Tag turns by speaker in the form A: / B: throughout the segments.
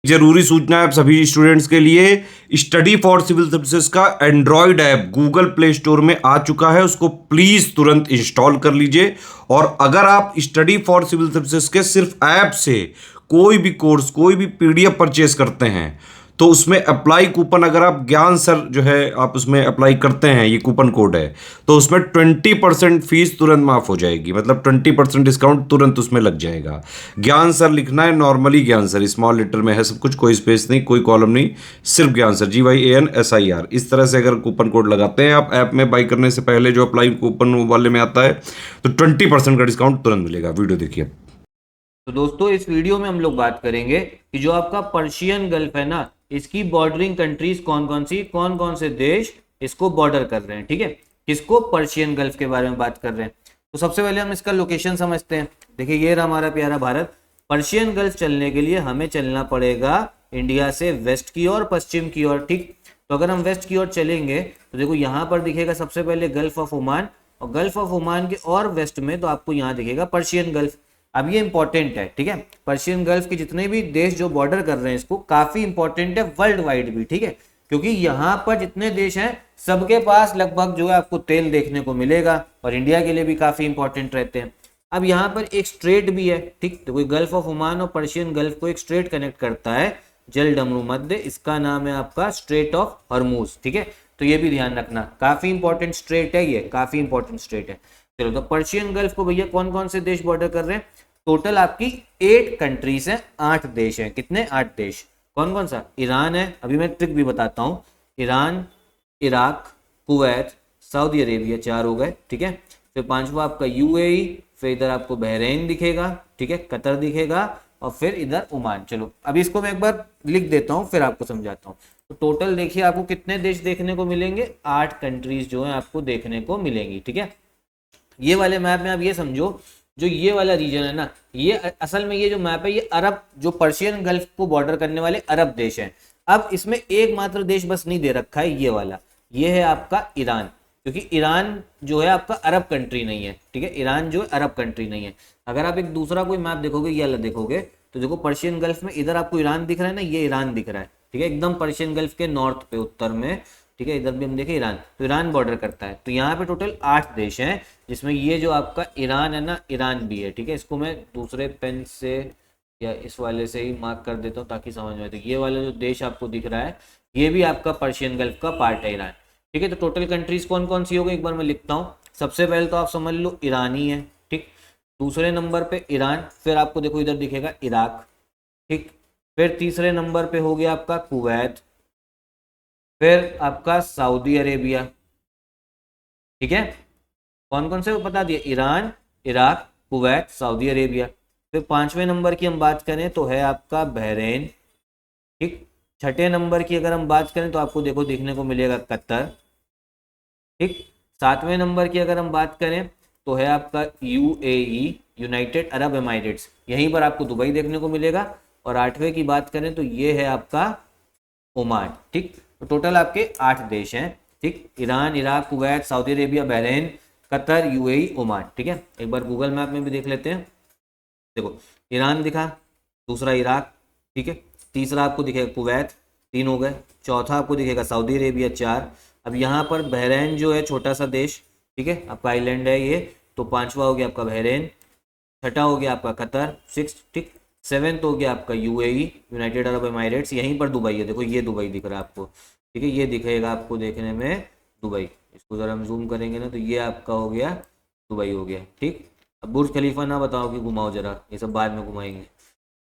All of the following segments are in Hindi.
A: जरूरी सूचना है आप सभी स्टूडेंट्स के लिए, स्टडी फॉर सिविल सर्विसेज का Android app Google play store में आ चुका है, उसको प्लीज तुरंत इंस्टॉल कर लीजिए। और अगर आप स्टडी फॉर सिविल सर्विसेज के सिर्फ ऐप से कोई भी कोर्स, कोई भी पीडीएफ परचेस करते हैं तो उसमें अप्लाई कूपन, अगर आप ज्ञान सर जो है आप उसमें अप्लाई करते हैं, ये कूपन कोड है, तो उसमें 20% फीस तुरंत माफ हो जाएगी, मतलब 20% डिस्काउंट तुरंत उसमें लग जाएगा। ज्ञान सर लिखना है, नॉर्मली ज्ञान सर स्मॉल लेटर में है सब कुछ, कोई स्पेस नहीं, कोई कॉलम नहीं, सिर्फ ज्ञान सर, GYANSIR। इस तरह से अगर कूपन कोड लगाते हैं आप ऐप में बाई करने से पहले, जो अप्लाई कूपन वाले में आता है, तो 20% का डिस्काउंट तुरंत मिलेगा। वीडियो देखिए।
B: तो दोस्तों इस वीडियो में हम लोग बात करेंगे कि जो आपका पर्शियन गल्फ है ना, इसकी बॉर्डरिंग कंट्रीज कौन कौन से देश इसको बॉर्डर कर रहे हैं। ठीक है, किसको? पर्शियन गल्फ के बारे में बात कर रहे हैं। तो सबसे पहले हम इसका लोकेशन समझते हैं। देखिए ये रहा हमारा प्यारा भारत। पर्शियन गल्फ चलने के लिए हमें चलना पड़ेगा इंडिया से वेस्ट की ओर, पश्चिम की ओर। ठीक, तो अगर हम वेस्ट की ओर चलेंगे तो देखो यहाँ पर दिखेगा सबसे पहले गल्फ ऑफ ओमान, और गल्फ ऑफ ओमान के और वेस्ट में तो आपको यहाँ दिखेगा पर्शियन गल्फ। अब ये इंपॉर्टेंट है, ठीक है, पर्शियन गल्फ के जितने भी देश जो बॉर्डर कर रहे हैं इसको, काफी इंपॉर्टेंट है वर्ल्ड वाइड भी। ठीक है, क्योंकि यहाँ पर जितने देश हैं सबके पास लगभग जो है आपको तेल देखने को मिलेगा, और इंडिया के लिए भी काफी इंपॉर्टेंट रहते हैं। अब यहाँ पर एक स्ट्रेट भी है, ठीक, तो कोई गल्फ ऑफ ओमान और पर्शियन गल्फ को एक स्ट्रेट कनेक्ट करता है जल डमरू मध्य, इसका नाम है आपका स्ट्रेट ऑफ हॉर्मूज। ठीक है, तो ये भी ध्यान रखना, काफी इंपॉर्टेंट स्ट्रेट है ये, काफी इंपॉर्टेंट स्ट्रेट है। चलो, तो पर्शियन गल्फ को भैया कौन कौन से देश बॉर्डर कर रहे हैं? टोटल आपकी 8 कंट्रीज हैं, 8 देश हैं। कितने? 8 देश। कौन कौन सा? ईरान है, अभी मैं ट्रिक भी बताता हूँ। Iran, Iraq, Kuwait, Saudi Arabia, 4 हो गए। ठीक है, फिर 5वां आपका UAE, फिर इधर आपको बहरीन दिखेगा, ठीक है, कतर दिखेगा, और फिर इधर ओमान। चलो अभी इसको मैं एक बार लिख देता हूँ फिर आपको समझाता हूँ। तो टोटल देखिए आपको कितने देश देखने को मिलेंगे? 8 कंट्रीज जो है आपको देखने को मिलेंगी। ठीक है, ये वाले मैप में आप ये समझो, जो ये वाला रीजन है ना, ये असल में ये जो मैप है ये अरब, जो पर्शियन गल्फ को बॉर्डर करने वाले अरब देश हैं। अब इसमें एकमात्र देश बस नहीं दे रखा है, ये वाला, ये है आपका ईरान, क्योंकि ईरान जो है आपका अरब कंट्री नहीं है। ठीक है, ईरान जो है अरब कंट्री नहीं है। अगर आप एक दूसरा कोई मैप देखोगे, ये वाला देखोगे, तो देखो पर्शियन गल्फ में इधर आपको ईरान दिख रहा है ना, ये ईरान दिख रहा है। ठीक है, एकदम पर्शियन गल्फ के नॉर्थ पे, उत्तर में। ठीक है, इधर भी हम देखें ईरान, तो ईरान बॉर्डर करता है। तो यहाँ पे टोटल 8 देश हैं, जिसमें ये जो आपका ईरान है ना, ईरान भी है। ठीक है, इसको मैं दूसरे पेन से या इस वाले से ही मार्क कर देता हूँ ताकि समझ में आए। तो ये वाला जो देश आपको दिख रहा है ये भी आपका पर्शियन गल्फ का पार्ट है, ईरान। ठीक है, तो टोटल कंट्रीज कौन कौन सी हो गई एक बार मैं लिखता हूँ। सबसे पहले तो आप समझ लो ईरान ही है, ठीक, दूसरे नंबर पे ईरान, फिर आपको देखो इधर दिखेगा इराक, ठीक, फिर तीसरे नंबर पे हो गया आपका कुवैत, फिर आपका सऊदी अरेबिया। ठीक है, कौन कौन से वो बता दिए? Iran, Iraq, Kuwait, Saudi Arabia. फिर 5वें नंबर की हम बात करें तो है आपका बहरीन। ठीक, 6ठे नंबर की अगर हम बात करें तो आपको देखो देखने को मिलेगा कतर। ठीक, 7वें नंबर की अगर हम बात करें तो है आपका UAE, यूनाइटेड अरब एमिरेट्स, यहीं पर आपको दुबई देखने को मिलेगा। और 8वें की बात करें तो ये है आपका ओमान। ठीक, तो टोटल आपके 8 देश हैं। ठीक, Iran, Iraq, Kuwait, Saudi Arabia, Bahrain, Qatar, UAE, Oman. ठीक है, एक बार गूगल मैप में भी देख लेते हैं। देखो ईरान दिखा, दूसरा इराक, ठीक है, तीसरा आपको दिखेगा कुवैत, 3 हो गए, चौथा आपको दिखेगा सऊदी अरेबिया, 4। अब यहाँ पर बहरीन जो है छोटा सा देश, ठीक है, आपका आइलैंड है ये, तो 5वां हो गया आपका बहरीन, 6ठा हो गया आपका कतर, 6, ठीक, 7th हो गया आपका UAE, यूनाइटेड अरब एमिरेट्स, यहीं पर दुबई है, देखो ये दुबई दिख रहा है आपको। ठीक है, ये दिखेगा आपको देखने में दुबई, इसको जरा हम जूम करेंगे ना तो ये आपका हो गया दुबई हो गया। ठीक, अब बुर्ज खलीफा ना बताओ कि घुमाओ जरा, ये सब बाद में घुमाएंगे।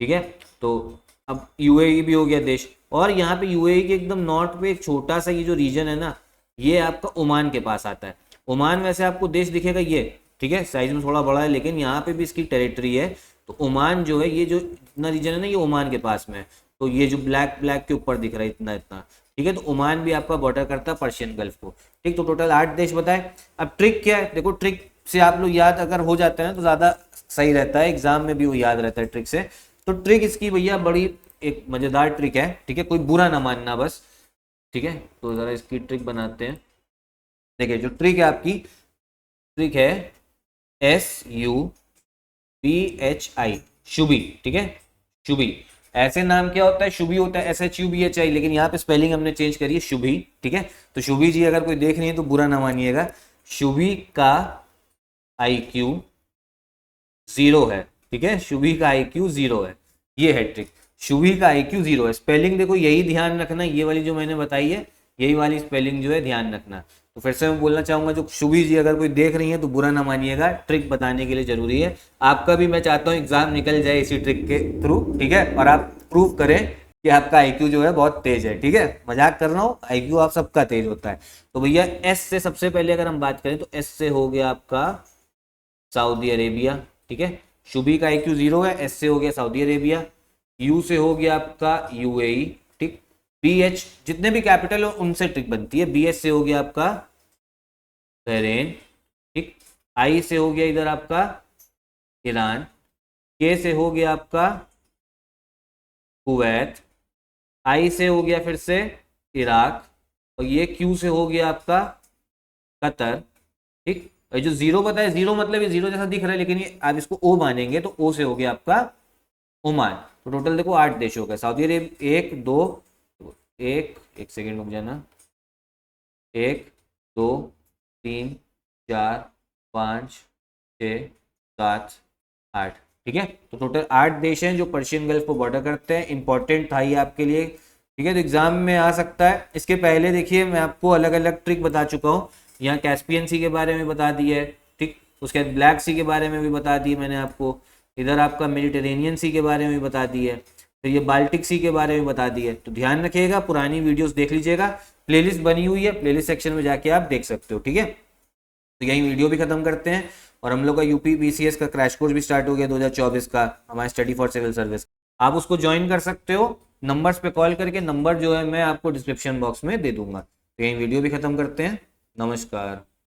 B: ठीक है, तो अब UAE भी हो गया देश, और यहाँ पे UAE के एकदम नॉर्थ पे एक छोटा सा ये जो रीजन है ना, ये आपका ओमान के पास आता है। ओमान वैसे आपको देश दिखेगा ये, ठीक है, साइज में थोड़ा बड़ा है, लेकिन यहाँ पे भी इसकी टेरिटरी है। तो ओमान जो है, ये जो इतना रीजन है ना, ये ओमान के पास में है। तो ये जो ब्लैक ब्लैक के ऊपर दिख रहा है इतना इतना, ठीक है, तो ओमान भी आपका बॉर्डर करता है पर्शियन गल्फ को। ठीक, तो टोटल 8 देश बताए। अब ट्रिक क्या है? देखो ट्रिक से आप लोग याद अगर हो जाते हैं तो ज़्यादा सही रहता है, एग्जाम में भी वो याद रहता है ट्रिक से। तो ट्रिक इसकी भैया बड़ी एक मज़ेदार ट्रिक है, ठीक है, कोई बुरा ना मानना बस। ठीक है, तो ज़रा इसकी ट्रिक बनाते हैं। देखिए जो ट्रिक है आपकी, ट्रिक है SUBHI, शुभी। ठीक है, शुभी, ऐसे नाम क्या होता है, शुभी होता है, SHUBHI, लेकिन यहाँ पे स्पेलिंग हमने चेंज करी है शुभी, ठीक है। तो शुभी जी अगर कोई देख रही है तो बुरा ना मानिएगा, शुभी का IQ 0 है, ठीक है, शुभी का IQ 0 है, ये है ट्रिक, शुभी का IQ 0 है। स्पेलिंग देखो यही ध्यान रखना, ये वाली जो मैंने बताई है यही वाली स्पेलिंग जो है ध्यान रखना। तो फिर से मैं बोलना चाहूंगा, जो शुभी जी अगर कोई देख रही है तो बुरा ना मानिएगा, ट्रिक बताने के लिए जरूरी है। आपका भी मैं चाहता हूँ एग्जाम निकल जाए इसी ट्रिक के थ्रू, ठीक है, और आप प्रूव करें कि आपका IQ जो है बहुत तेज है, ठीक है, मजाक कर रहा हूँ, IQ आप सबका तेज होता है। तो भैया S से सबसे पहले अगर हम बात करें तो S से हो गया आपका सऊदी अरेबिया, ठीक है, शुभी का IQ 0 है, S से हो गया सऊदी अरेबिया, U से हो गया आपका UAE, ठीक, BH जितने भी कैपिटल हो उनसे ट्रिक बनती है, BH से हो गया आपका बहरेन, ठीक, I से हो गया इधर आपका ईरान, K से हो गया आपका कुवैत, I से हो गया फिर से इराक, और ये Q से हो गया आपका कतर, ठीक। और जो जीरो बताया, जीरो मतलब ये जीरो जैसा दिख रहा है लेकिन ये आप इसको O मानेंगे तो O से हो गया आपका ओमान। तो टोटल देखो 8 देश हो गए, सऊदी अरेबिया 1 2 एक सेकेंड रुक जाना, 1 2 3 4 5 6 7 8, ठीक है। तो टोटल 8 देश हैं जो पर्शियन गल्फ को बॉर्डर करते हैं। इंपॉर्टेंट था ये आपके लिए, ठीक है, तो एग्जाम में आ सकता है। इसके पहले देखिए मैं आपको अलग अलग ट्रिक बता चुका हूँ, यहाँ कैस्पियन सी के बारे में बता दिया है, ठीक, उसके बाद ब्लैक सी के बारे में भी बता दी मैंने आपको, इधर आपका मेडिटेरेनियन सी के बारे में बता दी है, फिर ये बाल्टिक सी के बारे में बता दी है। तो ध्यान रखिएगा, पुरानी वीडियोस देख लीजिएगा, प्लेलिस्ट बनी हुई है, प्लेलिस्ट सेक्शन में जाके आप देख सकते हो, ठीक है। तो यही वीडियो भी खत्म करते हैं, और हम लोग का यूपी PCS का क्रैश कोर्स भी स्टार्ट हो गया 2024 का, हमारा स्टडी फॉर सिविल सर्विस, आप उसको ज्वाइन कर सकते हो। नंबर्स पे कॉल करके, नंबर जो है मैं आपको डिस्क्रिप्शन बॉक्स में दे दूंगा। तो यही वीडियो भी खत्म करते हैं, नमस्कार।